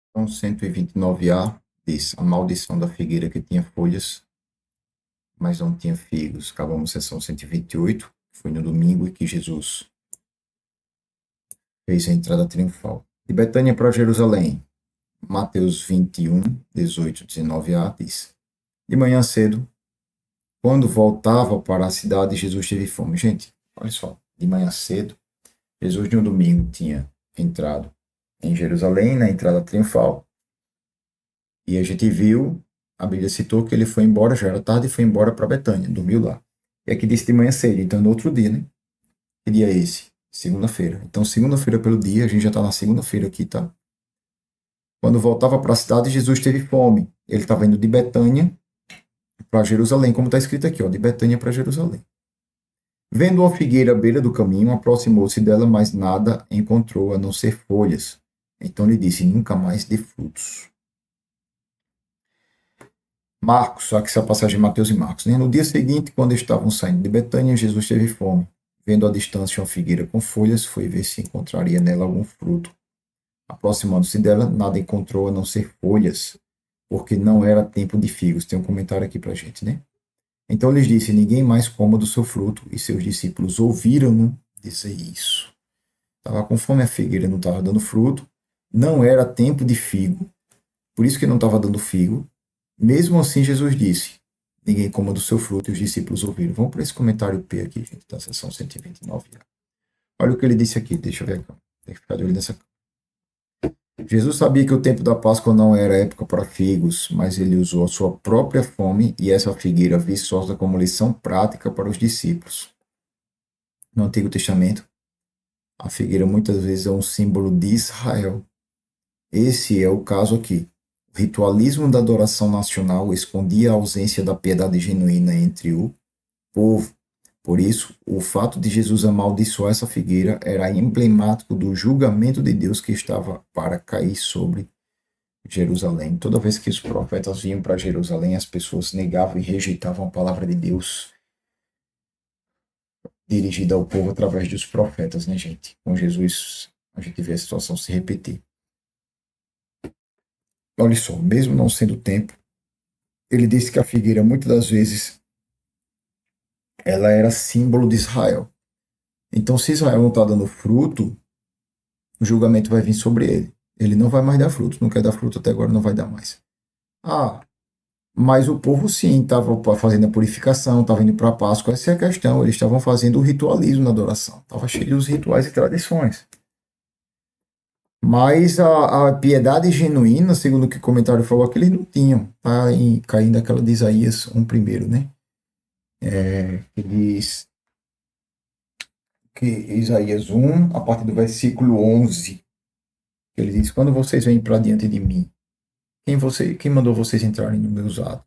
Então, 129A diz: a maldição da figueira que tinha folhas, mas não tinha figos. Acabamos a sessão 128, que foi no domingo e que Jesus fez a entrada triunfal. De Betânia para Jerusalém, Mateus 21, 18, 19a diz: de manhã cedo, quando voltava para a cidade, Jesus teve fome. Gente, olha só, de manhã cedo, Jesus de um domingo tinha entrado em Jerusalém, na entrada triunfal, e a gente viu, a Bíblia citou que ele foi embora, já era tarde, e foi embora para Betânia, dormiu lá. E aqui disse de manhã cedo, então no outro dia, né? Que dia é esse? Segunda-feira. Então, segunda-feira pelo dia, a gente já está na segunda-feira aqui, tá? Quando voltava para a cidade, Jesus teve fome. Ele estava indo de Betânia para Jerusalém, como está escrito aqui, ó, de Betânia para Jerusalém. Vendo uma figueira à beira do caminho, aproximou-se dela, mas nada encontrou a não ser folhas. Então lhe disse: nunca mais dê frutos. Marcos, só que essa passagem é Mateus e Marcos. Né? No dia seguinte, quando estavam saindo de Betânia, Jesus teve fome. Vendo à distância uma figueira com folhas, foi ver se encontraria nela algum fruto. Aproximando-se dela, nada encontrou a não ser folhas, porque não era tempo de figos. Tem um comentário aqui para a gente, né? Então lhes disse: ninguém mais coma do seu fruto. E seus discípulos ouviram-no dizer isso. Estava com fome, a figueira não estava dando fruto. Não era tempo de figo, por isso que não estava dando figo. Mesmo assim, Jesus disse: ninguém coma do seu fruto. E os discípulos ouviram. Vamos para esse comentário P aqui, gente, da seção 129. Olha o que ele disse aqui, deixa eu ver aqui. Tem que ficar de olho nessa. Jesus sabia que o tempo da Páscoa não era época para figos, mas ele usou a sua própria fome e essa figueira viçosa como lição prática para os discípulos. No Antigo Testamento, a figueira muitas vezes é um símbolo de Israel. Esse é o caso aqui. O ritualismo da adoração nacional escondia a ausência da piedade genuína entre o povo. Por isso, o fato de Jesus amaldiçoar essa figueira era emblemático do julgamento de Deus que estava para cair sobre Jerusalém. Toda vez que os profetas vinham para Jerusalém, as pessoas negavam e rejeitavam a palavra de Deus dirigida ao povo através dos profetas, né, gente? Com Jesus, a gente vê a situação se repetir. Olha só, mesmo não sendo tempo, ele disse que a figueira, muitas das vezes, ela era símbolo de Israel. Então, se Israel não está dando fruto, o julgamento vai vir sobre ele. Ele não vai mais dar fruto, não quer dar fruto até agora, não vai dar mais. Ah, mas o povo sim estava fazendo a purificação, estava indo para a Páscoa, essa é a questão. Eles estavam fazendo o ritualismo na adoração, estava cheio dos rituais e tradições. Mas a piedade genuína, segundo o que o comentário falou, que eles não tinham. Está caindo aquela de Isaías 1 primeiro, né? Que diz que Isaías 1, a partir do versículo 11, ele diz: quando vocês vêm para diante de mim, quem mandou vocês entrarem nos meus atos?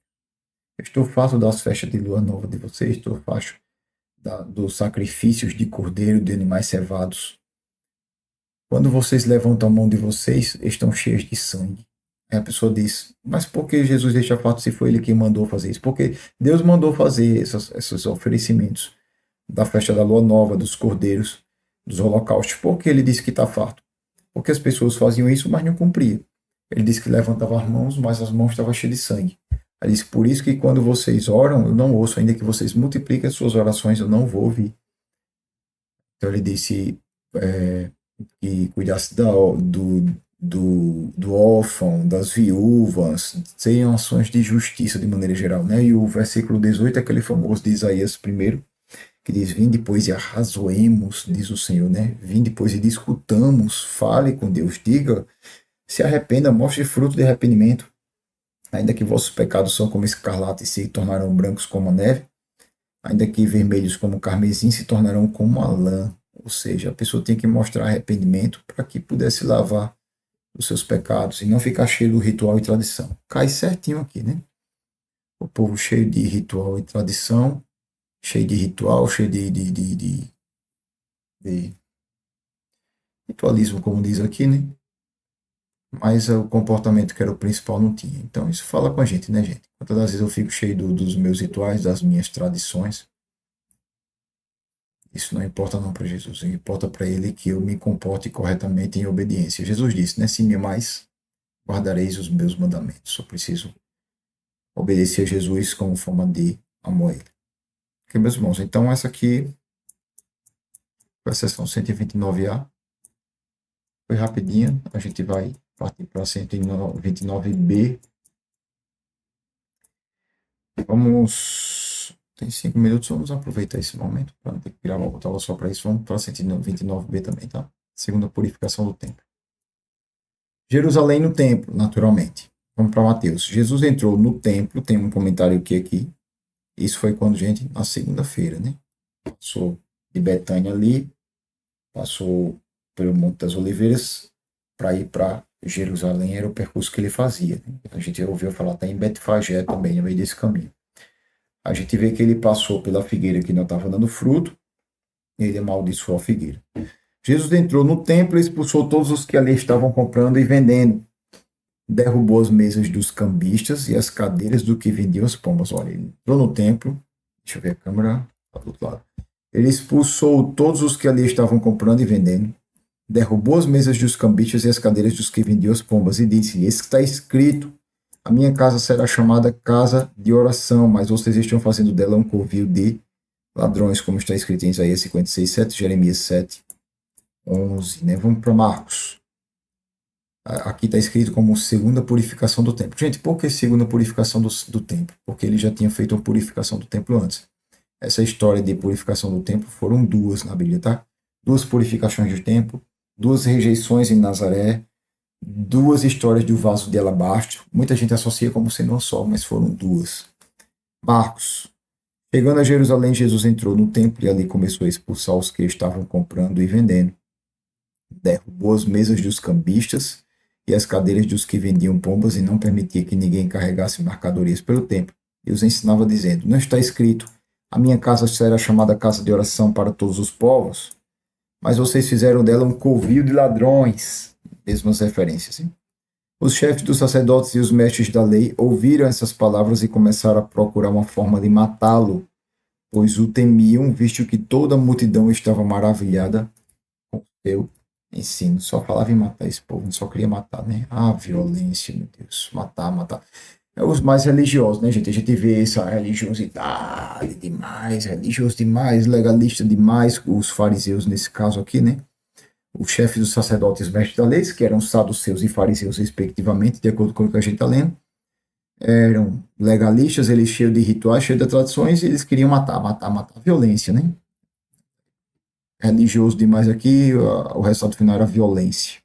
Eu estou farto das festas de lua nova de vocês, estou farto dos sacrifícios de cordeiro, de animais cevados. Quando vocês levantam a mão de vocês, estão cheias de sangue. Aí a pessoa diz: mas por que Jesus deixa farto se foi ele quem mandou fazer isso? Porque Deus mandou fazer esses oferecimentos da festa da lua nova, dos cordeiros, dos holocaustos. Por que ele disse que está farto? Porque as pessoas faziam isso, mas não cumpriam. Ele disse que levantava as mãos, mas as mãos estavam cheias de sangue. Ele disse: por isso que quando vocês oram, eu não ouço, ainda que vocês multipliquem as suas orações, eu não vou ouvir. Então ele disse que cuidasse do órfão, das viúvas, seriam ações de justiça de maneira geral. Né? E o versículo 18 é aquele famoso de Isaías primeiro, que diz: vim depois e arrazoemos, diz o Senhor, né? Vim depois e discutamos, fale com Deus, diga, se arrependa, mostre fruto de arrependimento, ainda que vossos pecados são como escarlate e se tornarão brancos como a neve, ainda que vermelhos como o carmesim se tornarão como a lã. Ou seja, a pessoa tem que mostrar arrependimento para que pudesse lavar os seus pecados e não ficar cheio do ritual e tradição. Cai certinho aqui, né? O povo cheio de ritual e tradição, cheio de ritual, cheio de ritualismo, como diz aqui, né? Mas o comportamento que era o principal não tinha. Então isso fala com a gente, né, gente? Quantas vezes eu fico cheio dos meus rituais, das minhas tradições, isso não importa não para Jesus. Importa para ele que eu me comporte corretamente em obediência. Jesus disse, né? Se me amais, guardareis os meus mandamentos. Só preciso obedecer a Jesus como forma de amor a ele. Ok, meus irmãos? Então, essa aqui foi a sessão 129A. Foi rapidinha. A gente vai partir para 129B. Vamos. Tem 5 minutos, vamos aproveitar esse momento para não ter que gravar outra aula só para isso. Vamos para 129B também, tá? Segunda purificação do templo. Jerusalém no templo, naturalmente. Vamos para Mateus. Jesus entrou no templo, tem um comentário aqui. Isso foi quando, gente, na segunda-feira, né? Passou de Betânia ali, passou pelo Monte das Oliveiras para ir para Jerusalém, era o percurso que ele fazia. Né? A gente ouviu falar até em Betfagé também, no meio desse caminho. A gente vê que ele passou pela figueira que não estava dando fruto, e ele amaldiçoou a figueira. Jesus entrou no templo e expulsou todos os que ali estavam comprando e vendendo. Derrubou as mesas dos cambistas e as cadeiras do que vendiam as pombas. Olha, ele entrou no templo, deixa eu ver a câmera, tá do outro lado. Ele expulsou todos os que ali estavam comprando e vendendo, derrubou as mesas dos cambistas e as cadeiras dos que vendiam as pombas e disse: Esse que está escrito, a minha casa será chamada casa de oração, mas vocês estão fazendo dela um covil de ladrões, como está escrito em Isaías 56, 7, Jeremias 7, 11. Né? Vamos para Marcos. Aqui está escrito como segunda purificação do templo. Gente, por que segunda purificação do templo? Porque ele já tinha feito uma purificação do templo antes. Essa história de purificação do templo foram duas na Bíblia, tá? Duas purificações do templo, duas rejeições em Nazaré, duas histórias do vaso de alabastro. Muita gente associa como sendo uma só, mas foram duas. Marcos. Chegando a Jerusalém, Jesus entrou no templo e ali começou a expulsar os que estavam comprando e vendendo. Derrubou as mesas dos cambistas e as cadeiras dos que vendiam pombas e não permitia que ninguém carregasse mercadorias pelo templo. E os ensinava dizendo: Não está escrito, a minha casa será chamada casa de oração para todos os povos? Mas vocês fizeram dela um covil de ladrões. Mesmas referências. Hein? Os chefes dos sacerdotes e os mestres da lei ouviram essas palavras e começaram a procurar uma forma de matá-lo, pois o temiam, visto que toda a multidão estava maravilhada com o seu ensino. Só falava em matar esse povo, não só queria matar, né? Ah, violência, meu Deus. Matar, matar. É os mais religiosos, né, gente? A gente vê essa religiosidade demais, religioso demais, legalista demais, os fariseus nesse caso aqui, né? Os chefes dos sacerdotes e os mestres da lei, que eram saduceus e fariseus, respectivamente, de acordo com o que a gente está lendo, eram legalistas, eles cheios de rituais, cheios de tradições, e eles queriam matar, matar, matar. Violência, né? Religioso demais aqui, o resultado final era violência.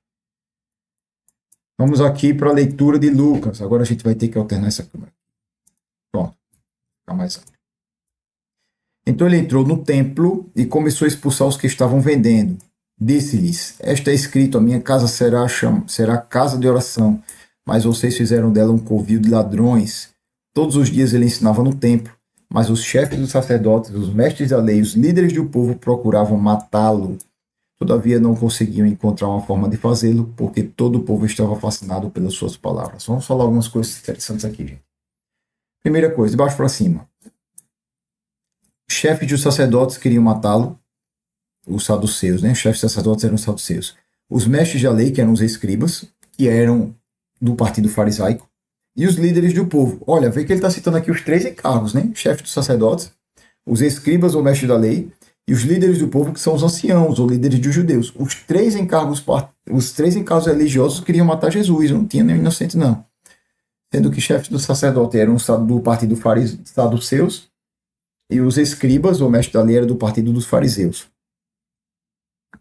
Vamos aqui para a leitura de Lucas. Agora a gente vai ter que alternar essa câmera. Pronto. Fica mais alto. Então ele entrou no templo e começou a expulsar os que estavam vendendo. Disse-lhes: Está escrito, a minha casa será casa de oração, mas vocês fizeram dela um covil de ladrões. Todos os dias ele ensinava no templo, mas os chefes dos sacerdotes, os mestres da lei, os líderes do povo procuravam matá-lo. Todavia não conseguiam encontrar uma forma de fazê-lo, porque todo o povo estava fascinado pelas suas palavras. Vamos falar algumas coisas interessantes aqui, gente. Primeira coisa, de baixo para cima. Os chefes dos sacerdotes queriam matá-lo, os saduceus, né? Os chefes dos sacerdotes eram os saduceus. Os mestres da lei, que eram os escribas, que eram do partido farisaico, e os líderes do povo. Olha, vê que ele está citando aqui os três encargos, né? Chefes dos sacerdotes, os escribas ou mestres da lei, e os líderes do povo, que são os anciãos, ou líderes dos judeus. Os três encargos religiosos queriam matar Jesus, não tinha nenhum inocente, não. Sendo que chefes do sacerdote eram do partido saduceus, e os escribas, ou mestres da lei, eram do partido dos fariseus.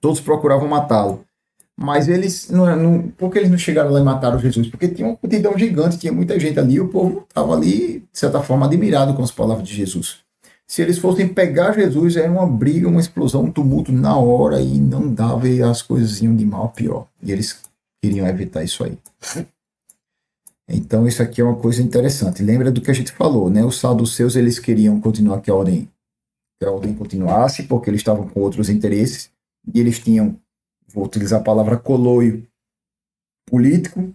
Todos procuravam matá-lo. Mas eles, por que eles não chegaram lá e mataram Jesus? Porque tinha uma multidão gigante, tinha muita gente ali, e o povo estava ali, de certa forma, admirado com as palavras de Jesus. Se eles fossem pegar Jesus, era uma briga, uma explosão, um tumulto na hora e não dava, e as coisas iam de mal a pior. E eles queriam evitar isso aí. Então isso aqui é uma coisa interessante. Lembra do que a gente falou, né? Os saduceus, eles queriam continuar que a ordem continuasse, porque eles estavam com outros interesses, e eles tinham, vou utilizar a palavra coloio político,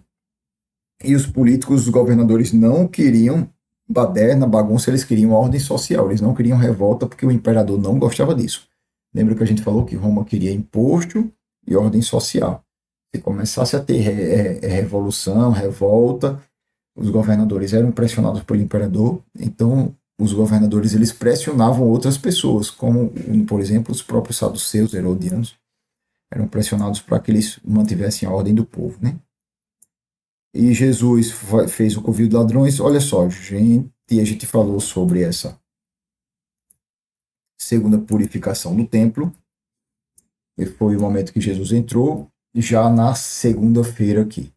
e os políticos, os governadores não queriam baderna, bagunça, eles queriam ordem social, eles não queriam revolta porque o imperador não gostava disso. Lembra que a gente falou que Roma queria imposto e ordem social. Se começasse a ter revolução, revolta, os governadores eram pressionados pelo imperador, então os governadores eles pressionavam outras pessoas, como, por exemplo, os próprios saduceus, herodianos, eram pressionados para que eles mantivessem a ordem do povo, né? E Jesus fez o covil de ladrões. Olha só, gente, a gente falou sobre essa segunda purificação do templo, e foi o momento que Jesus entrou, já na segunda-feira aqui.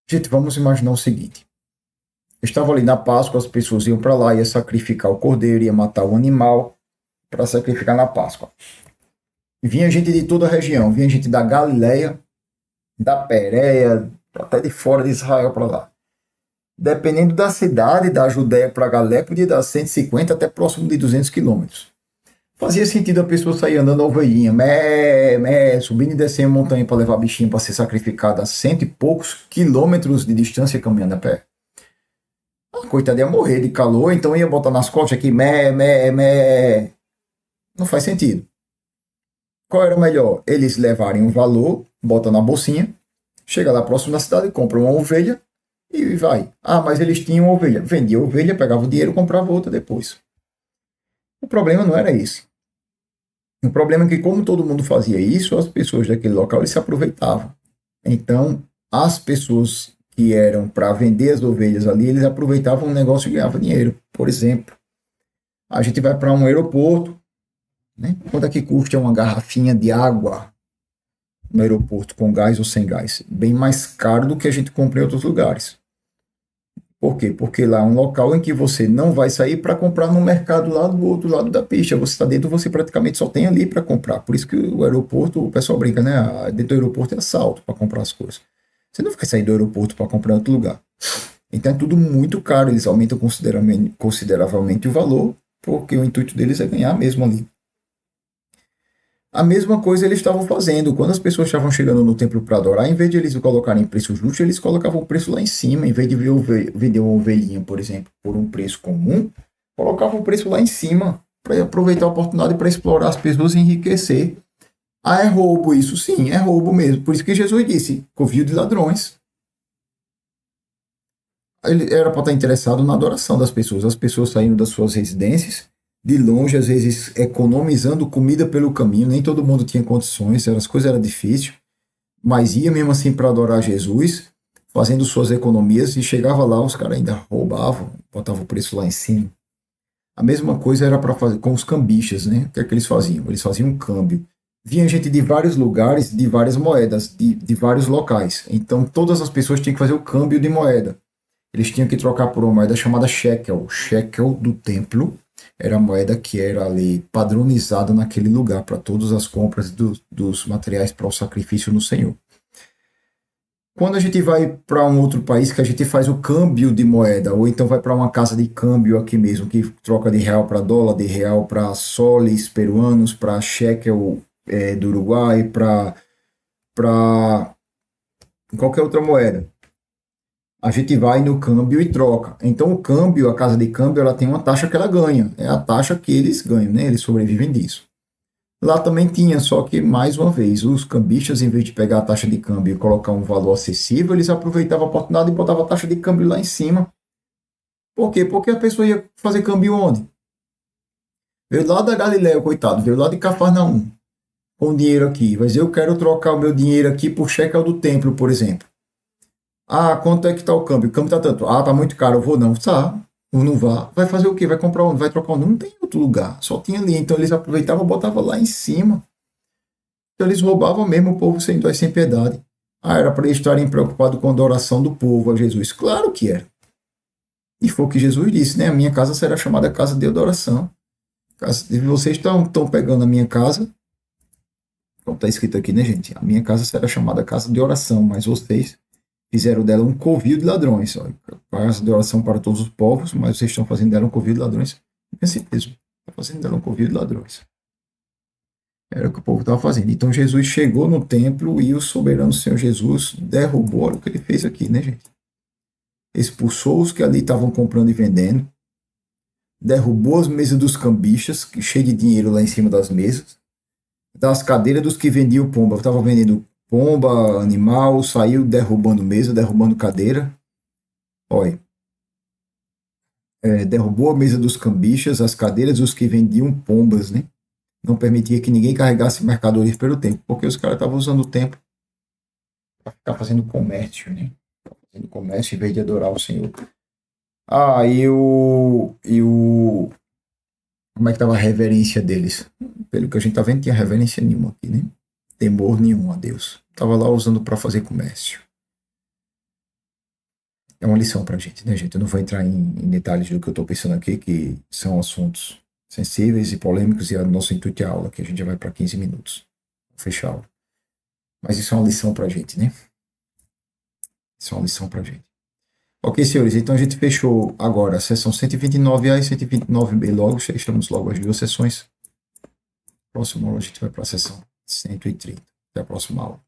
Gente, vamos imaginar o seguinte. Estava ali na Páscoa, as pessoas iam para lá, ia sacrificar o cordeiro, ia matar o animal para sacrificar na Páscoa. Vinha gente de toda a região, vinha gente da Galileia, da Pérea, até de fora de Israel para lá. Dependendo da cidade, da Judéia para a Galileia, podia dar 150 até próximo de 200 quilômetros. Fazia sentido a pessoa sair andando ovelhinha, subindo e descendo a montanha para levar bichinho para ser sacrificado a 100 e poucos quilômetros de distância caminhando a pé. A coitada ia morrer de calor, então ia botar nas costas aqui, Não faz sentido. Qual era melhor? Eles levarem um valor, botam na bolsinha, chega lá próximo da cidade, compra uma ovelha e vai. Ah, mas eles tinham ovelha. Vendia a ovelha, pegava o dinheiro, comprava outra depois. O problema não era esse. O problema é que, como todo mundo fazia isso, as pessoas daquele local eles se aproveitavam. Então, as pessoas que eram para vender as ovelhas ali, eles aproveitavam o negócio e ganhavam dinheiro. Por exemplo, a gente vai para um aeroporto, né? Quanto é que custa uma garrafinha de água no aeroporto, com gás ou sem gás? Bem mais caro do que a gente compra em outros lugares. Por quê? Porque lá é um local em que você não vai sair para comprar no mercado lá do outro lado da pista. Você está dentro, você praticamente só tem ali para comprar. Por isso que o aeroporto, o pessoal brinca, né? Dentro do aeroporto é assalto para comprar as coisas. Você não fica saindo do aeroporto para comprar em outro lugar. Então é tudo muito caro. Eles aumentam consideravelmente o valor, porque o intuito deles é ganhar mesmo ali. A mesma coisa eles estavam fazendo. Quando as pessoas estavam chegando no templo para adorar, em vez de eles colocarem preço justo, eles colocavam o preço lá em cima. Em vez de vender uma ovelhinha, por exemplo, por um preço comum, colocavam o preço lá em cima para aproveitar a oportunidade para explorar as pessoas e enriquecer. Ah, é roubo isso? Sim, é roubo mesmo. Por isso que Jesus disse, covil de ladrões. Ele era para estar interessado na adoração das pessoas. As pessoas saindo das suas residências de longe, às vezes economizando comida pelo caminho, nem todo mundo tinha condições, as coisas eram difíceis, mas ia mesmo assim para adorar Jesus, fazendo suas economias, e chegava lá, os caras ainda roubavam, botavam o preço lá em cima. A mesma coisa era para fazer com os cambistas, né? O que é que eles faziam? Eles faziam um câmbio. Vinha gente de vários lugares, de várias moedas, de vários locais. Então todas as pessoas tinham que fazer o câmbio de moeda. Eles tinham que trocar por uma moeda chamada shekel, shekel do templo. Era a moeda que era ali padronizada naquele lugar para todas as compras dos materiais para o sacrifício no Senhor. Quando a gente vai para um outro país que a gente faz o câmbio de moeda, ou então vai para uma casa de câmbio aqui mesmo, que troca de real para dólar, de real para soles peruanos, para shekel do Uruguai, para qualquer outra moeda. A gente vai no câmbio e troca. Então o câmbio, a casa de câmbio, ela tem uma taxa que ela ganha. É a taxa que eles ganham, né? Eles sobrevivem disso. Lá também tinha, só que, mais uma vez, os cambistas, em vez de pegar a taxa de câmbio e colocar um valor acessível, eles aproveitavam a oportunidade e botavam a taxa de câmbio lá em cima. Por quê? Porque a pessoa ia fazer câmbio onde? Veio lá da Galileia, coitado, veio lá de Cafarnaum, com dinheiro aqui. Mas eu quero trocar o meu dinheiro aqui por shekel do templo, por exemplo. Ah, quanto é que tá o câmbio? O câmbio tá tanto. Ah, tá muito caro, eu vou não. Tá, ou não vá. Vai fazer o quê? Vai comprar onde? Vai trocar onde? Não tem outro lugar. Só tinha ali. Então eles aproveitavam e botavam lá em cima. Então eles roubavam mesmo o povo sem dó e sem piedade. Ah, era para eles estarem preocupados com a adoração do povo a Jesus. Claro que era. E foi o que Jesus disse, né? A minha casa será chamada casa de adoração. Vocês estão pegando a minha casa. Como está escrito aqui, né, gente? A minha casa será chamada casa de oração, mas vocês fizeram dela um covil de ladrões. Casa de oração para todos os povos, mas vocês estão fazendo dela um covil de ladrões. É assim mesmo. Está fazendo dela um covil de ladrões. Era o que o povo estava fazendo. Então Jesus chegou no templo e o soberano Senhor Jesus derrubou, olha o que ele fez aqui, né, gente? Expulsou os que ali estavam comprando e vendendo, derrubou as mesas dos cambistas, cheio de dinheiro lá em cima das mesas, das cadeiras dos que vendiam pomba. Eu estava vendendo pomba, animal, saiu derrubando mesa, derrubando cadeira. Olha, derrubou a mesa dos cambistas, as cadeiras dos que vendiam pombas, né? Não permitia que ninguém carregasse mercadorias pelo tempo, porque os caras estavam usando o tempo para ficar fazendo comércio, né? Fazendo comércio em vez de adorar o Senhor. Ah, como é que estava a reverência deles? Pelo que a gente tá vendo, tinha reverência nenhuma aqui, né? Temor nenhum a Deus. Tava lá usando para fazer comércio. É uma lição pra gente, né, gente? Eu não vou entrar em detalhes do que eu tô pensando aqui, que são assuntos sensíveis e polêmicos, e o nosso intuito é a aula, que a gente já vai para 15 minutos. Vou fechar a aula. Mas isso é uma lição pra gente, né? Isso é uma lição pra gente. Ok, senhores, então a gente fechou agora a sessão 129A e 129B logo, fechamos logo as duas sessões. Próxima aula a gente vai para a sessão 130. Até a próxima aula.